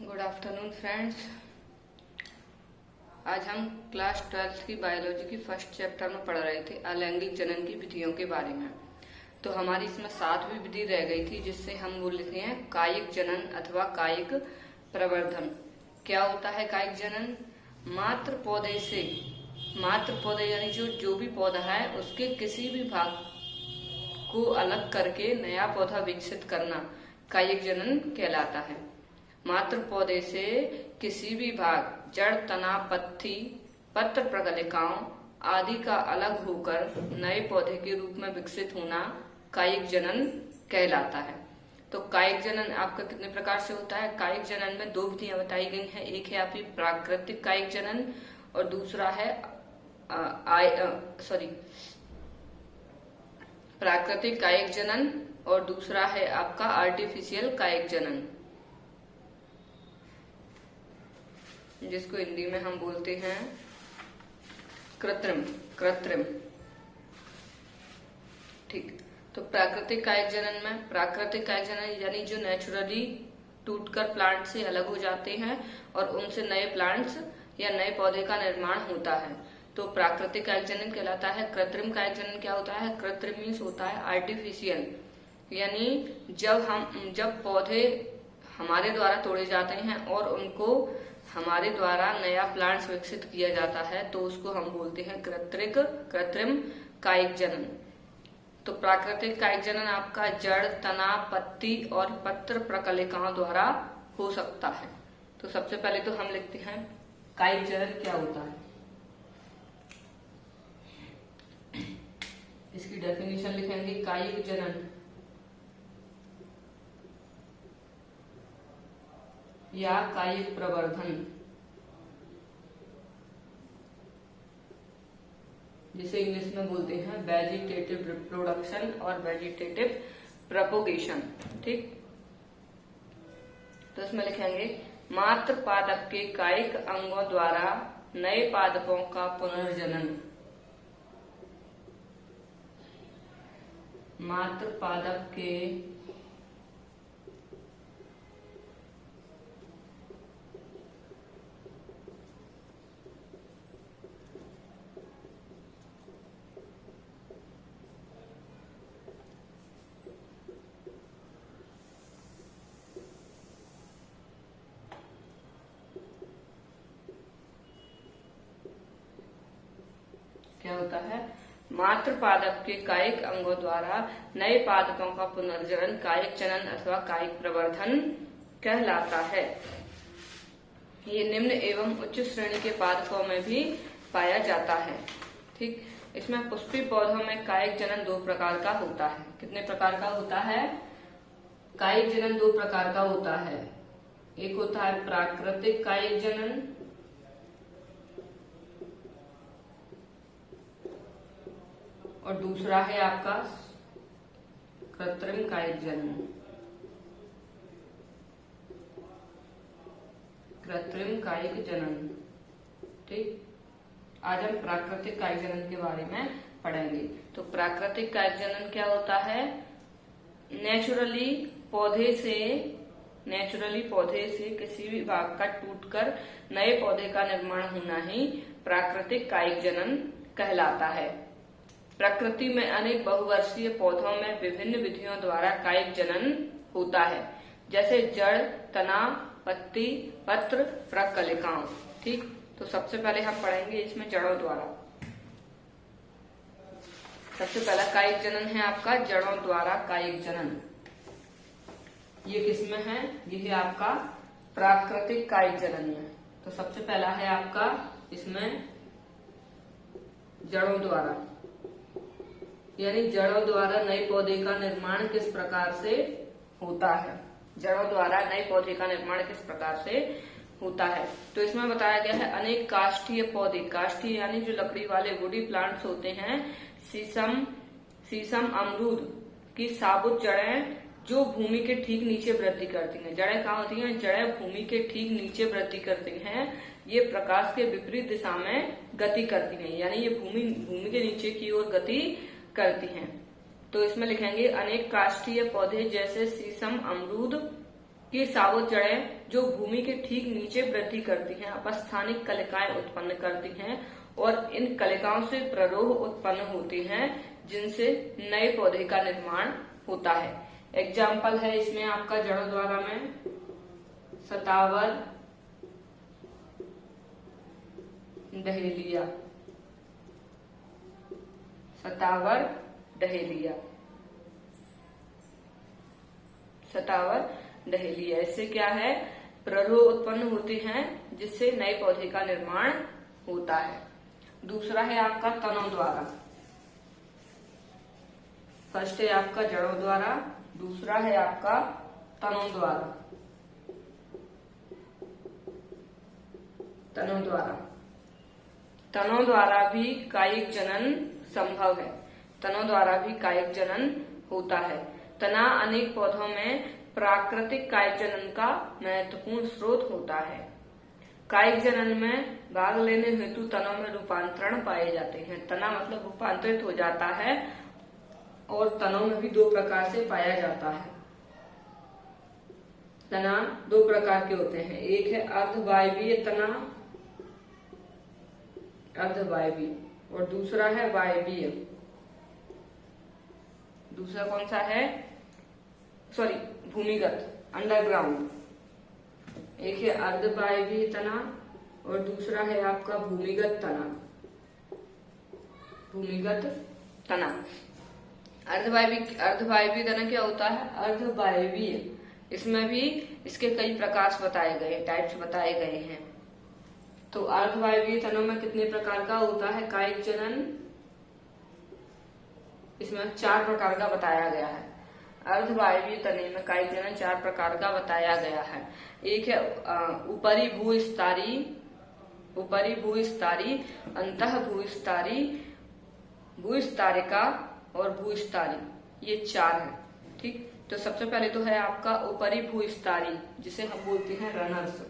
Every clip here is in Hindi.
Good afternoon friends. आज हम क्लास 12th की बायोलॉजी की फर्स्ट चैप्टर में पढ़ रहे थे अलैंगिक जनन की विधियों के बारे में। तो हमारी इसमें 7वीं विधि रह गई थी जिससे हम बोल लेते हैं कायिक जनन अथवा कायिक प्रवर्धन। क्या होता है कायिक जनन? मात्र पौधे यानी जो भी पौधा है उसके किसी भी भाग को अलग करके नया पौधा विकसित करना कायिक जनन कहलाता है। मात्र पौधे से किसी भी भाग, जड़, तना, पत्ती, पत्र, प्रकलिकाओं आदि का अलग होकर नए पौधे के रूप में विकसित होना कायिक जनन कहलाता है। तो कायिक जनन आपका कितने प्रकार से होता है? कायिक जनन में 2 विधियां बताई गई हैं। एक है आपकी प्राकृतिक कायिक जनन और दूसरा है प्राकृतिक कायिक जनन और दूसरा है आपका आर्टिफिशियल कायिक जनन, जिसको हिंदी में हम बोलते हैं कृत्रिम। ठीक। तो प्राकृतिक कायिक जनन यानी जो नेचुरली टूटकर प्लांट से अलग हो जाते हैं और उनसे नए प्लांट्स या नए पौधे का निर्माण होता है, तो प्राकृतिक कायिक जनन कहलाता है। कृत्रिम कायिक जनन क्या होता है? कृत्रिम मीन्स होता है आर्टिफिशियल, यानी जब पौधे हमारे द्वारा तोड़े जाते हैं और उनको हमारे द्वारा नया प्लांट्स विकसित किया जाता है तो उसको हम बोलते हैं कृत्रिम कायिक जनन। तो प्राकृतिक कायिक जनन आपका जड़, तना, पत्ती और पत्र प्रकलिकाओं द्वारा हो सकता है। तो सबसे पहले तो हम लिखते हैं कायिक जनन क्या होता है। इसकी डेफिनेशन लिखेंगे कायिक जनन या कायिक प्रवर्धन, जिसे इंग्लिश में बोलते हैं वेजिटेटिव रिप्रोडक्शन और वेजिटेटिव प्रोपोगेशन। ठीक। तो इसमें लिखेंगे मात्र पादप के कायिक अंगों द्वारा नए पादपों का पुनर्जनन। मात्र पादप के क्या होता है? मात्र पादप के कायिक अंगों द्वारा नए पादपों का पुनर्जनन कायिक जनन अथवा कायिक प्रवर्धन कहलाता है। ये निम्न एवं उच्च श्रेणी के पादपों में भी पाया जाता है। ठीक। इसमें पुष्पी पौधों में कायिक जनन 2 प्रकार का होता है। कितने प्रकार का होता है? कायिक जनन 2 प्रकार का होता है। एक होता है प्राकृतिक कायिक जनन और दूसरा है आपका कृत्रिम कायिक जनन। कृत्रिम कायिक जनन। ठीक। आज हम प्राकृतिक कायिक जनन के बारे में पढ़ेंगे। तो प्राकृतिक कायिक जनन क्या होता है? नेचुरली पौधे से किसी भी भाग का टूटकर नए पौधे का निर्माण होना ही प्राकृतिक कायिक जनन कहलाता है। प्रकृति में अनेक बहुवर्षीय पौधों में विभिन्न विधियों द्वारा कायिक जनन होता है, जैसे जड़, तना, पत्ती, पत्र, प्रकलिकाओं। ठीक। तो सबसे पहले हम पढ़ेंगे इसमें जड़ों द्वारा। सबसे पहला कायिक जनन है आपका जड़ों द्वारा कायिक जनन। ये किसमें है? ये है आपका प्राकृतिक कायिक जनन में। तो सबसे पहला है आपका इसमें जड़ों द्वारा, यानी जड़ों द्वारा नए पौधे का निर्माण किस प्रकार से होता है। जड़ों द्वारा नए पौधे का निर्माण किस प्रकार से होता है? तो इसमें बताया गया है अनेक काष्ठीय पौधे, काष्ठीय यानी जो लकड़ी वाले वुडी प्लांट्स होते हैं, शीशम, अमरूद की साबुत जड़ें जो भूमि के ठीक नीचे वृद्धि करती हैं। जड़ें कहाँ होती हैं? जड़ें भूमि के ठीक नीचे वृद्धि करती हैं। ये प्रकाश के विपरीत दिशा में गति करती हैं, यानी ये भूमि के नीचे की ओर गति करती हैं। तो इसमें लिखेंगे अनेक काष्ठीय पौधे जैसे शीशम, अमरूद ये साबुत जड़ें जो भूमि के ठीक नीचे वृद्धि करती हैं, अपस्थानिक कलिकाएं उत्पन्न करती हैं और इन कलिकाओं से प्ररोह उत्पन्न होती हैं, जिनसे नए पौधे का निर्माण होता है। एग्जाम्पल है इसमें आपका जड़ों द्वारा में सतावर, डहेलिया, सतावर, डहेलिया, सतावर, डहेलिया। इससे क्या है, प्ररोह उत्पन्न होती हैं, जिससे नए पौधे का निर्माण होता है। दूसरा है आपका तनों द्वारा। फर्स्ट है आपका जड़ों द्वारा, दूसरा है आपका तनों द्वारा। तनों द्वारा, तनों द्वारा भी कायिक जनन संभव है। तनों द्वारा भी कायिक जनन होता है। तना अनेक पौधों में प्राकृतिक कायिक जनन का महत्वपूर्ण स्रोत होता है। कायिक जनन में भाग लेने हेतु तनों में रूपांतरण पाए जाते हैं। तना मतलब रूपांतरित हो जाता है और तनों में भी दो प्रकार से पाया जाता है। तना दो प्रकार के होते हैं, एक है अर्धवायवीय तना, अर्धवायवीय, और दूसरा है वायवीय। दूसरा कौन सा है, सॉरी भूमिगत, अंडरग्राउंड। एक है अर्धवायवीय तना और दूसरा है आपका भूमिगत तना। भूमिगत तना, अर्धवायवीय तना क्या होता है, अर्धवायवीय, इसमें भी इसके कई प्रकार बताए गए, टाइप्स बताए गए हैं। तो अर्धवायवीय तनों में कितने प्रकार का होता है कायिक जनन, इसमें 4 प्रकार का बताया गया है। अर्धवायवीय तने में कायिक जनन 4 प्रकार का बताया गया है। एक है ऊपरी भूस्तरी, ऊपरी भूस्तरी, अंतः भूस्तरी, भूस्तारिका और भूस्तरी, ये 4 है। ठीक, तो सबसे पहले तो है आपका ऊपरी भूस्तरी, जिसे हम बोलते हैं रनर्स।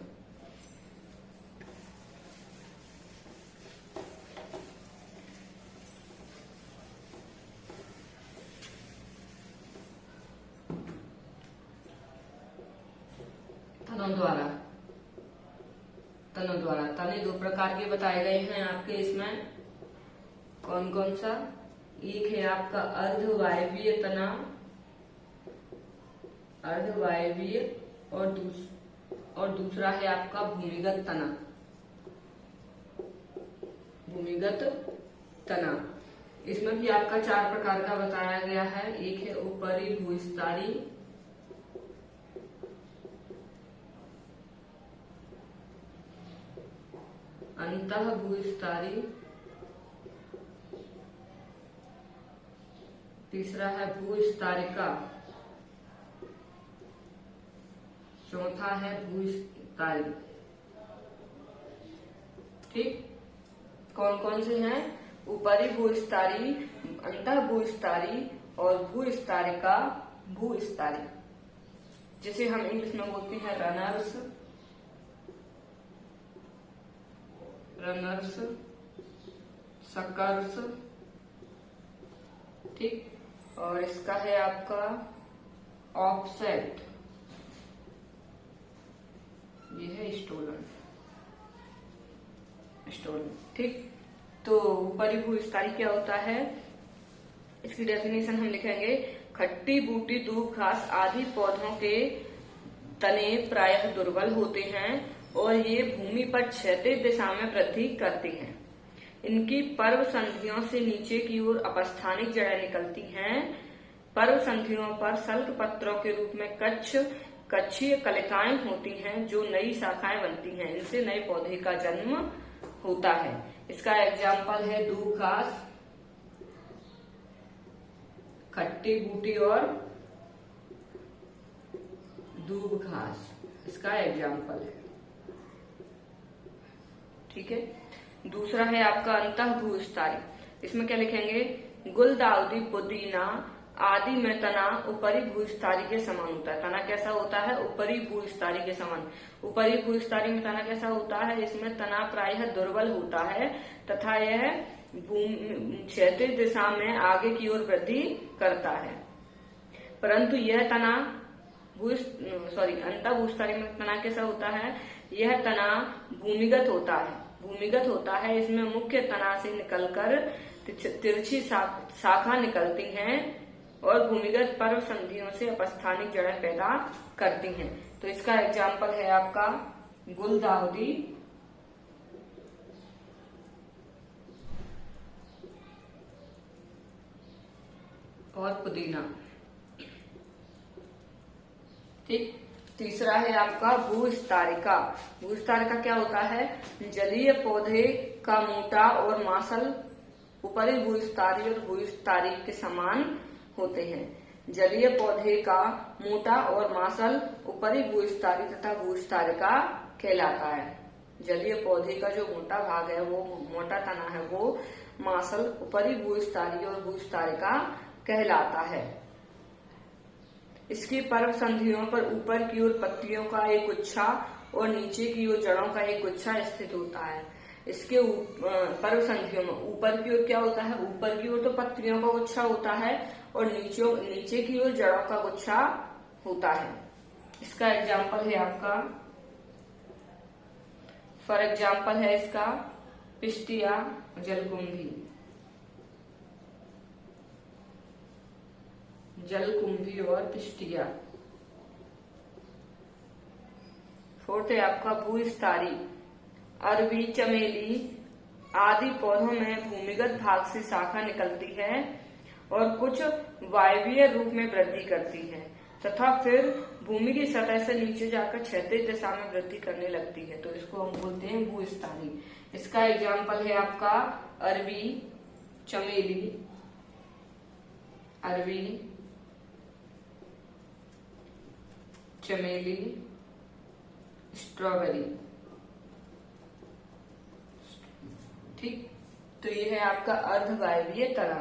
तनों द्वारा तने 2 प्रकार के बताए गए हैं आपके इसमें। कौन कौन सा, एक है आपका अर्धवायवीय तना, अर्धवायवीय, और दूसरा है आपका भूमिगत तना, भूमिगत तना। इसमें भी आपका 4 प्रकार का बताया गया है। एक है ऊपरी भूस्तरी, अंतः भूस्तरी, तीसरा है भूस्तारिका, चौथा है भूस्तारी। ठीक, कौन कौन से हैं, ऊपरी भूस्तरी, अंतः भूस्तरी और भूस्तारिका, भूस्तारी, जिसे हम इंग्लिश में बोलते हैं रनर्स, रनर्स, सकर्स। ठीक, और इसका है आपका ऑफसेट, ये है स्टोलन, स्टोलन। ठीक, तो ऊपरी भूस्तरी क्या होता है, इसकी डेफिनेशन हम लिखेंगे, खट्टी बूटी दूब घास आदि पौधों के तने प्रायः दुर्बल होते हैं और ये भूमि पर क्षैतिज दिशा में वृद्धि करती हैं। इनकी पर्व संधियों से नीचे की ओर अपस्थानिक जड़ें निकलती हैं। पर्व संधियों पर सल्क पत्रों के रूप में कक्षीय कलिकाएं होती हैं, जो नई शाखाएं बनती हैं। इनसे नए पौधे का जन्म होता है। इसका एग्जाम्पल है दूब घास, खट्टी बूटी और दूब घास, इसका एग्जाम्पल है। ठीक है, दूसरा है आपका अंतः भूस्तरी। इसमें क्या लिखेंगे, गुलदाउदी, पुदीना आदि में तना ऊपरी भूस्तरी के समान होता है। तना कैसा होता है, ऊपरी भूस्तरी के समान। ऊपरी भूस्तरी में तना कैसा होता है, इसमें तना प्रायः दुर्बल होता है तथा यह क्षैतिज दिशा में आगे की ओर वृद्धि करता है। परंतु यह तना अंतःभूस्तारिक तना कैसा होता है? यह तना भूमिगत होता है। भूमिगत होता है, इसमें मुख्य तना से निकलकर तिरछी शाखा निकलती हैं और भूमिगत पर्व संधियों से अपस्थानिक जड़ें पैदा करती हैं। तो इसका एग्जाम्पल है आपका गुलदाउदी और पुदीना। ठीक। तीसरा है आपका भूस्तारिका। भूस्तारिका क्या होता है? जलीय पौधे का मोटा और मांसल ऊपरी भूस्तारी और भूस्तारी के समान होते हैं। जलीय पौधे का मोटा और मांसल ऊपरी भूस्तारी तथा भूस्तारिका कहलाता है। जलीय पौधे का जो मोटा भाग है, वो मोटा तना है, वो मांसल ऊपरी भूस्तारी और भूस्तारिका कहलाता है। इसकी पर्व संधियों पर ऊपर की ओर पत्तियों का एक गुच्छा और नीचे की ओर जड़ों का एक गुच्छा स्थित होता है। इसके पर्व संधियों में ऊपर की ओर क्या होता है? ऊपर की ओर तो पत्तियों का गुच्छा होता है और नीचे की ओर जड़ों का गुच्छा होता है। इसका एग्जाम्पल है आपका, फॉर एग्जाम्पल है इसका पिस्टिया जलकुंभी। जलकुंभी और पिस्टिया। फोर्थ है आपका भूस्तारी। अरबी, चमेली आदि पौधों में भूमिगत भाग से शाखा निकलती है और कुछ वायवीय रूप में वृद्धि करती है तथा फिर भूमि की सतह से नीचे जाकर क्षैतिज दिशा में वृद्धि करने लगती है। तो इसको हम बोलते हैं भूस्तारी। इसका एग्जाम्पल है आपका अरबी, चमेली, अरबी, चमेली, स्ट्रॉबेरी। ठीक। तो ये है आपका अर्धवायवीय तना।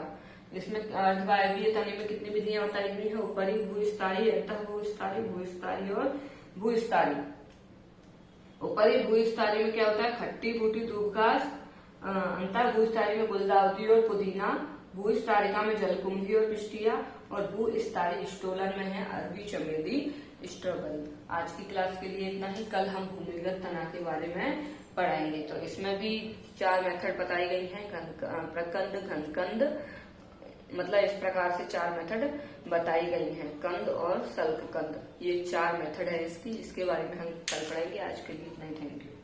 इसमें अर्धवायवीय तने में कितनी विधियां बताई गई है? ऊपरी भूस्तारी, अंतः भूस्तारी, भूस्तारी और भूस्तारी। ऊपरी भूस्तारी में क्या होता है? खट्टी बूटी दूबघास। अंतः भूस्तारी में गुलदाउदी और पुदीना। भूस्तारिका में जलकुंभी और पिस्टिया और भूस्तारी स्टोलन में है अरबी, चमेली, स्ट्रॉबेरी। आज की क्लास के लिए इतना ही। कल हम भूमिगत तना के बारे में पढ़ाएंगे। तो इसमें भी 4 मेथड बताई गई हैं, प्रकंद, घनकंद, मतलब इस प्रकार से 4 मेथड बताई गई हैं, कंद और सल्ककंद। ये 4 मेथड है इसकी, इसके बारे में हम कल पढ़ेंगे। आज के लिए इतना ही। Thank you.